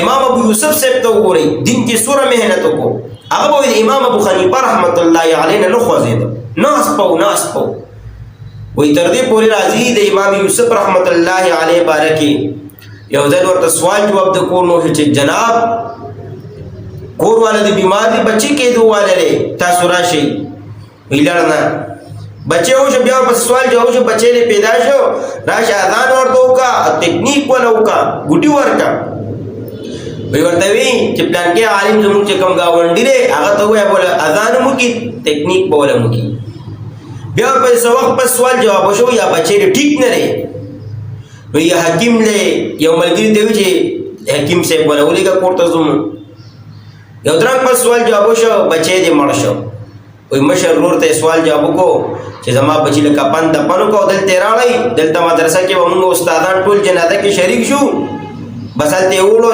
امام ابو یوسف صاحب ته وګورئ دین کې سوره محنت وکړو هغه به امام ابو حنیفه رحمت الله علیه نه خوځید نه اسپو وی تر دې پورې راځي د امام یوسف رحمت الله علیه بارکه یو ځل ورته سوال جواب د کور نو چې جناب کور والا د بیماری بچی کې دوه تاسو راشي ویلړنا بچے ہو شو بیا پس سوال جو شو بچے نے پیدا شو راش اذان اور دو کا ٹیکنیک والا کا گٹی ورکا وی ورتوی چې پلان کې عالم زموږ چې کوم گاونډي دی هغه ته وای بوله اذان مو کی ټیکنیک بوله مو کی بیا په وخت په سوال جواب شو یا بچے ټیک نه لري وی حکیم له یو ملګری دی چې حکیم سے بوله ولې کا کوړه زوم یو درنګ په سوال جواب شو بچے دې مړ شو وی مشر رور ته سوال جواب کو چې زما بچی له کپن د پنو کو دلته راړی دلته مدرسه کې ومنو استادان ټول جنازه کې شریک شو بس هلته وړو